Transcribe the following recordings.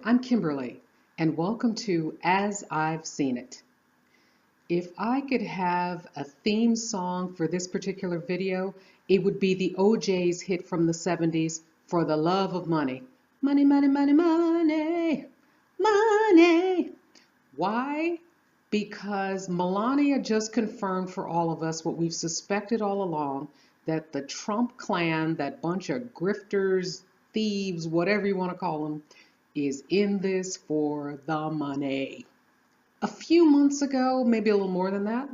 I'm Kimberly, and welcome to As I've Seen It. If I could have a theme song for this particular video, it would be the OJ's hit from the 70s, For the Love of Money. Money, money, money, money, money. Why? Because Melania just confirmed for all of us what we've suspected all along, that the Trump clan, that bunch of grifters, thieves, whatever you want to call them, is in this for the money. A few months ago, maybe a little more than that,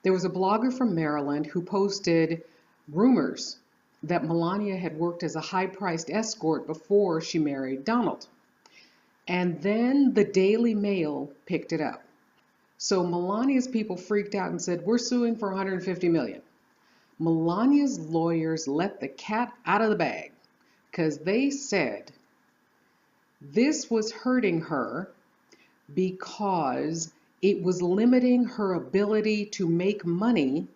there was a blogger from Maryland who posted rumors that Melania had worked as a high-priced escort before she married Donald. And then the Daily Mail picked it up. So Melania's people freaked out and said, we're suing for $150 million. Melania's lawyers let the cat out of the bag because they said this was hurting her because it was limiting her ability to make money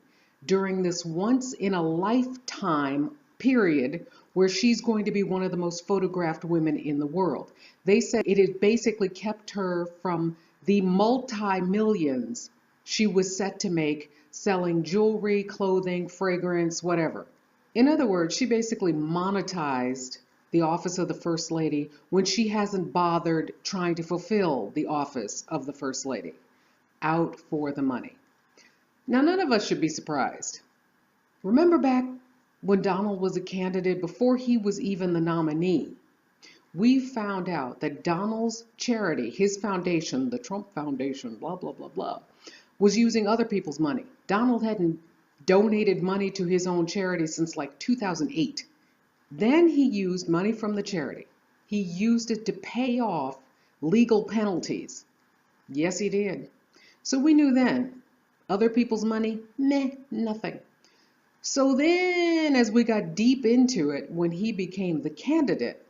during this once-in-a-lifetime period where she's going to be one of the most photographed women in the world. They said it had basically kept her from the multi-millions she was set to make selling jewelry, clothing, fragrance, whatever. In other words, she basically monetized the office of the First Lady when she hasn't bothered trying to fulfill the office of the First Lady. Out for the money. Now, none of us should be surprised. Remember back when Donald was a candidate, before he was even the nominee, we found out that Donald's charity, his foundation, the Trump Foundation, blah, blah, blah, blah, was using other people's money. Donald hadn't donated money to his own charity since like 2008. Then he used money from the charity. He used it to pay off legal penalties. Yes, he did. So we knew then, other people's money, meh, nothing. So then, as we got deep into it, when he became the candidate,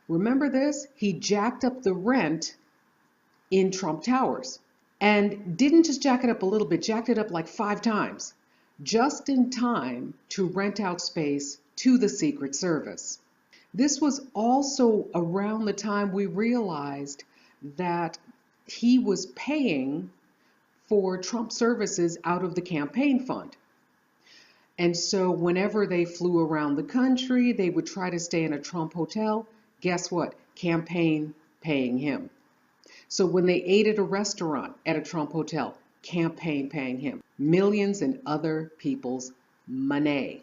remember this? He jacked up the rent in Trump Towers. And didn't just jack it up a little bit, jacked it up like 5 times, just in time to rent out space to the Secret Service. This was also around the time we realized that he was paying for Trump services out of the campaign fund. And so whenever they flew around the country, they would try to stay in a Trump hotel. Guess what? Campaign paying him. So when they ate at a restaurant at a Trump hotel, campaign paying him. Millions in other people's money.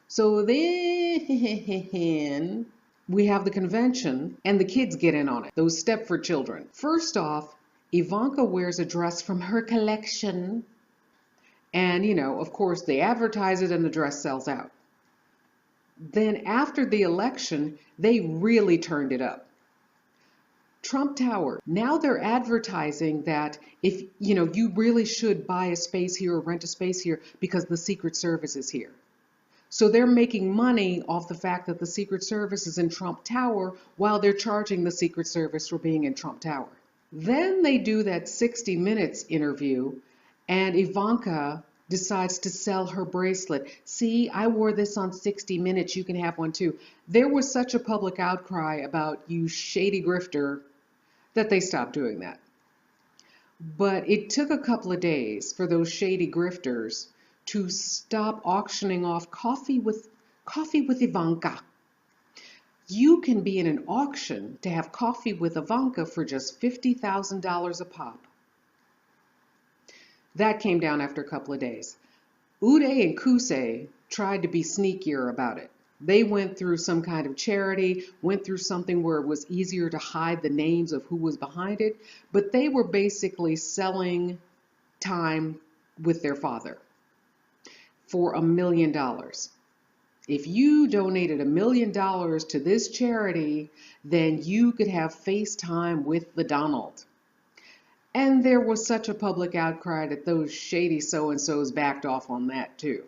So then we have the convention and the kids get in on it, those Stepford children. First off, Ivanka wears a dress from her collection. And, of course, they advertise it and the dress sells out. Then after the election, they really turned it up. Trump Tower, now they're advertising that if, you really should buy a space here or rent a space here because the Secret Service is here. So they're making money off the fact that the Secret Service is in Trump Tower while they're charging the Secret Service for being in Trump Tower. Then they do that 60 Minutes interview and Ivanka decides to sell her bracelet. See, I wore this on 60 Minutes, you can have one too. There was such a public outcry about you shady grifter that they stopped doing that. But it took a couple of days for those shady grifters to stop auctioning off coffee with Ivanka. You can be in an auction to have coffee with Ivanka for just $50,000 a pop. That came down after a couple of days. Uday and Kusei tried to be sneakier about it. They went through some kind of charity, went through something where it was easier to hide the names of who was behind it, but they were basically selling time with their father for $1 million. If you donated $1 million to this charity, then you could have FaceTime with the Donald. And there was such a public outcry that those shady so-and-sos backed off on that too.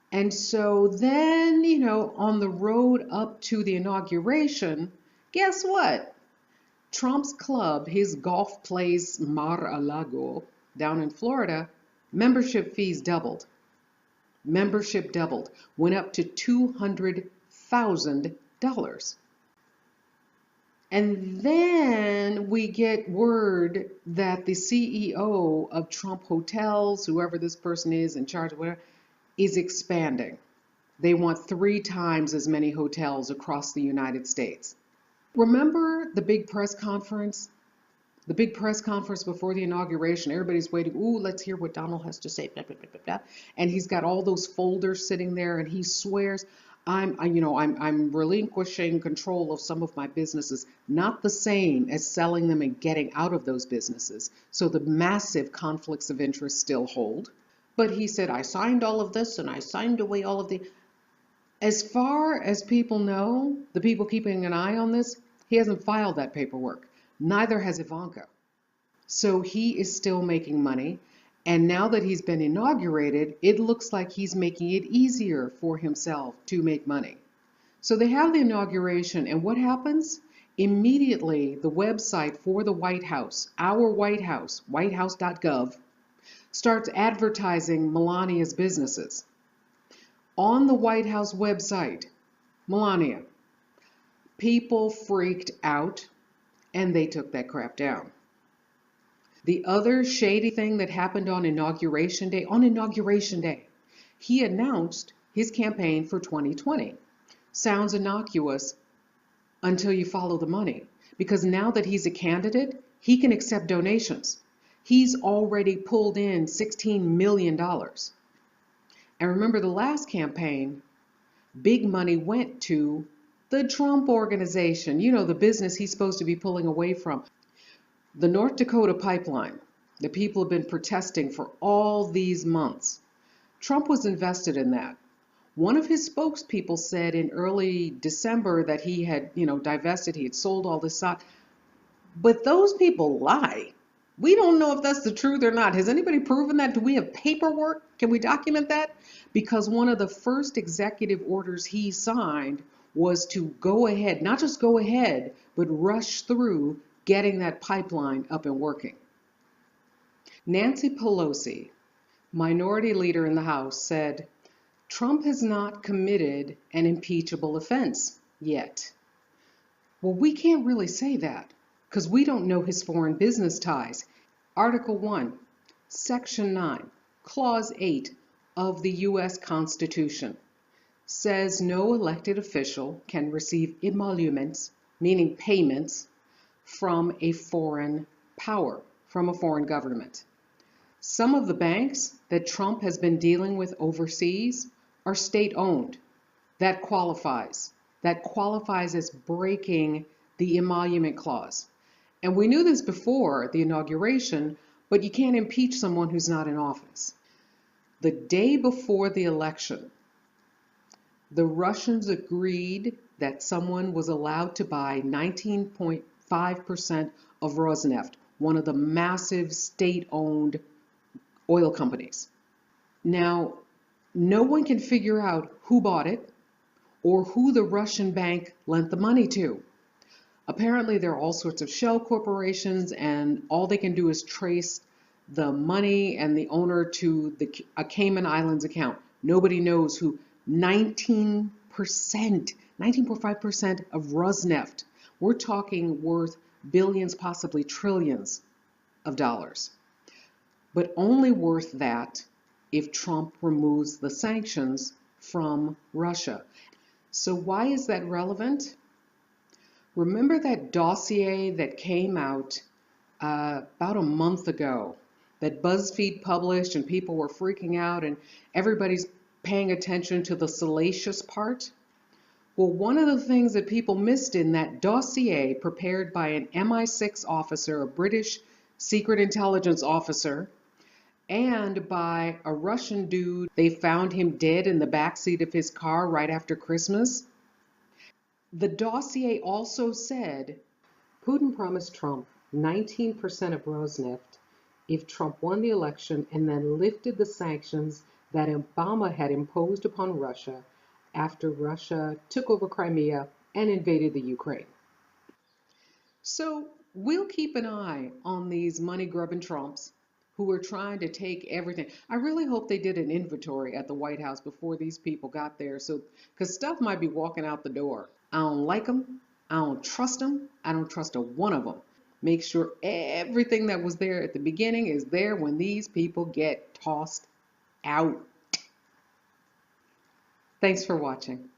And so then, on the road up to the inauguration, guess what? Trump's club, his golf place Mar-a-Lago down in Florida, membership fees doubled. Membership doubled, went up to $200,000. And then we get word that the CEO of Trump Hotels, whoever this person is in charge of whatever, is expanding. They want 3 times as many hotels across the United States. Remember the big press conference? The big press conference before the inauguration, everybody's waiting. Ooh, let's hear what Donald has to say. Blah, blah, blah, blah, blah. And he's got all those folders sitting there, and he swears, I'm relinquishing control of some of my businesses. Not the same as selling them and getting out of those businesses. So the massive conflicts of interest still hold. But he said, I signed all of this and I signed away all of the. As far as people know, the people keeping an eye on this, he hasn't filed that paperwork. Neither has Ivanka. So he is still making money. And now that he's been inaugurated, it looks like he's making it easier for himself to make money. So they have the inauguration, and what happens? Immediately, the website for the White House, our White House, whitehouse.gov, starts advertising Melania's businesses. On the White House website, Melania, people freaked out and they took that crap down. The other shady thing that happened on Inauguration Day, he announced his campaign for 2020. Sounds innocuous until you follow the money, because now that he's a candidate, he can accept donations. He's already pulled in $16 million. And remember the last campaign, big money went to the Trump organization, the business he's supposed to be pulling away from. The North Dakota pipeline, the people have been protesting for all these months. Trump was invested in that. One of his spokespeople said in early December that he had, divested, he had sold all this stock. But those people lie. We don't know if that's the truth or not. Has anybody proven that? Do we have paperwork? Can we document that? Because one of the first executive orders he signed was to go ahead, not just go ahead, but rush through getting that pipeline up and working. Nancy Pelosi, minority leader in the House, said, Trump has not committed an impeachable offense yet. Well, we can't really say that because we don't know his foreign business ties. Article 1, Section 9, Clause 8 of the U.S. Constitution says no elected official can receive emoluments, meaning payments, from a foreign power, from a foreign government. Some of the banks that Trump has been dealing with overseas are state-owned. That qualifies. That qualifies as breaking the emolument clause. And we knew this before the inauguration, but you can't impeach someone who's not in office. The day before the election, the Russians agreed that someone was allowed to buy 19.5% of Rosneft, one of the massive state-owned oil companies. Now, no one can figure out who bought it or who the Russian bank lent the money to. Apparently, there are all sorts of shell corporations, and all they can do is trace the money and the owner to a Cayman Islands account. Nobody knows who. 19.5% of Rosneft. We're talking worth billions, possibly trillions of dollars. But only worth that if Trump removes the sanctions from Russia. So why is that relevant? Remember that dossier that came out about a month ago that BuzzFeed published, and people were freaking out and everybody's paying attention to the salacious part? Well, one of the things that people missed in that dossier prepared by an MI6 officer, a British secret intelligence officer, and by a Russian dude, they found him dead in the backseat of his car right after Christmas. The dossier also said Putin promised Trump 19% of Rosneft if Trump won the election and then lifted the sanctions that Obama had imposed upon Russia after Russia took over Crimea and invaded the Ukraine. So we'll keep an eye on these money-grubbing Trumps who are trying to take everything. I really hope they did an inventory at the White House before these people got there, because stuff might be walking out the door. I don't like them. I don't trust them. I don't trust a one of them. Make sure everything that was there at the beginning is there when these people get tossed out. Thanks for watching.